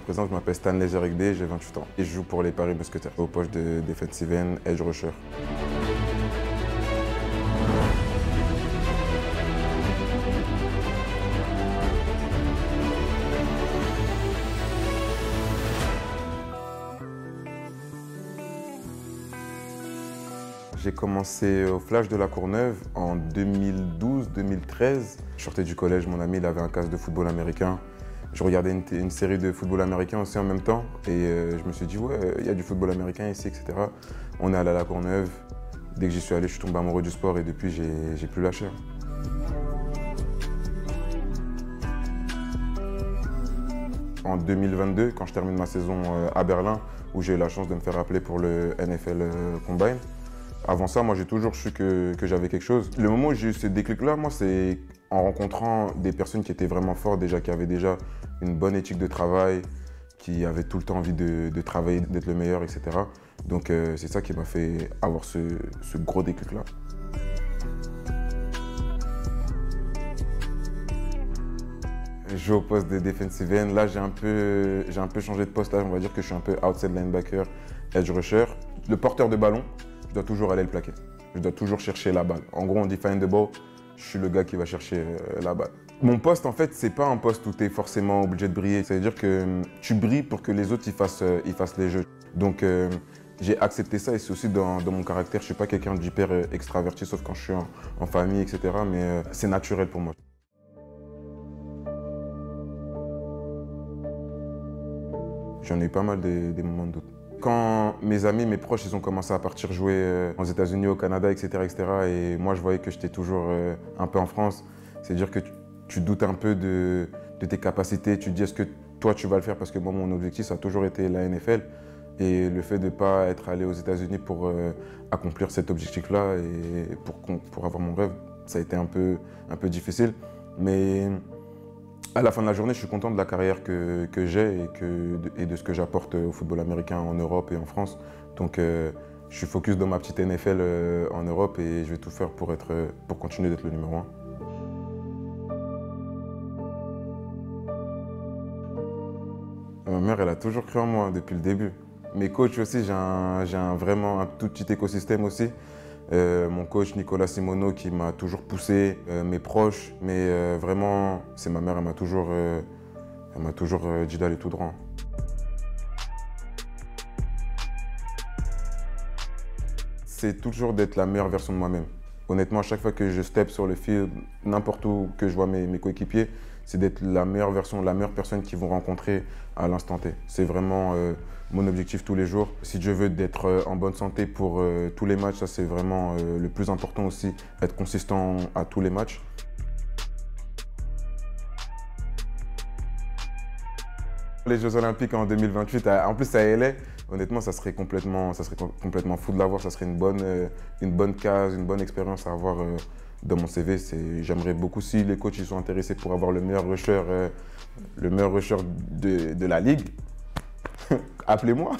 présente, je m'appelle Stanley Zeregde, j'ai 28 ans et je joue pour les Paris Musketeers au poste de defensive end, edge rusher. J'ai commencé au Flash de la Courneuve en 2012-2013. Je sortais du collège, mon ami il avait un casque de football américain. Je regardais une série de football américain aussi en même temps et je me suis dit ouais, il y a du football américain ici, etc. On est allé à la Courneuve. Dès que j'y suis allé, je suis tombé amoureux du sport et depuis j'ai plus lâché. En 2022, quand je termine ma saison à Berlin, où j'ai eu la chance de me faire appeler pour le NFL Combine. Avant ça, moi, j'ai toujours su que j'avais quelque chose. Le moment où j'ai eu ce déclic-là, moi, c'est en rencontrant des personnes qui étaient vraiment fortes, déjà, qui avaient déjà une bonne éthique de travail, qui avaient tout le temps envie de travailler, d'être le meilleur, etc. Donc, c'est ça qui m'a fait avoir ce gros déclic-là. Je joue au poste de defensive end. Là, j'ai un peu changé de poste. Là, on va dire que je suis un peu outside linebacker, edge rusher. Le porteur de ballon, je dois toujours aller le plaquer. Je dois toujours chercher la balle. En gros, on dit find the ball, je suis le gars qui va chercher la balle. Mon poste, en fait, c'est pas un poste où tu es forcément obligé de briller. Ça veut dire que tu brilles pour que les autres ils fassent les jeux. Donc, j'ai accepté ça et c'est aussi dans mon caractère. Je suis pas quelqu'un d'hyper extraverti, sauf quand je suis en famille, etc. Mais c'est naturel pour moi. J'en ai eu pas mal des moments de doute. Quand mes amis, mes proches, ils ont commencé à partir jouer aux États-Unis, au Canada, etc., et moi, je voyais que j'étais toujours un peu en France. C'est-à-dire que tu doutes un peu de tes capacités. Tu te dis, est-ce que toi, tu vas le faire? Parce que moi, mon objectif, ça a toujours été la NFL. Et le fait de ne pas être allé aux États-Unis pour accomplir cet objectif-là et pour avoir mon rêve, ça a été un peu difficile. Mais à la fin de la journée, je suis content de la carrière que j'ai et de ce que j'apporte au football américain en Europe et en France. Donc, je suis focus dans ma petite NFL en Europe et je vais tout faire pour continuer d'être le numéro 1. Ma mère, elle a toujours cru en moi depuis le début. Mes coachs aussi, j'ai vraiment un tout petit écosystème aussi. Mon coach Nicolas Simoneau qui m'a toujours poussé, mes proches, mais vraiment, c'est ma mère, elle m'a toujours dit d'aller tout droit. C'est toujours d'être la meilleure version de moi-même. Honnêtement, à chaque fois que je step sur le field, n'importe où que je vois mes coéquipiers, c'est d'être la meilleure version, la meilleure personne qu'ils vont rencontrer à l'instant T. C'est vraiment mon objectif tous les jours. Si je veux d'être en bonne santé pour tous les matchs, ça c'est vraiment le plus important aussi, être consistant à tous les matchs. Les Jeux Olympiques en 2028, en plus à LA, honnêtement, ça serait complètement fou de l'avoir. Ça serait une bonne case, une bonne expérience à avoir dans mon CV. J'aimerais beaucoup, si les coachs ils sont intéressés pour avoir le meilleur rusher de la ligue, appelez-moi.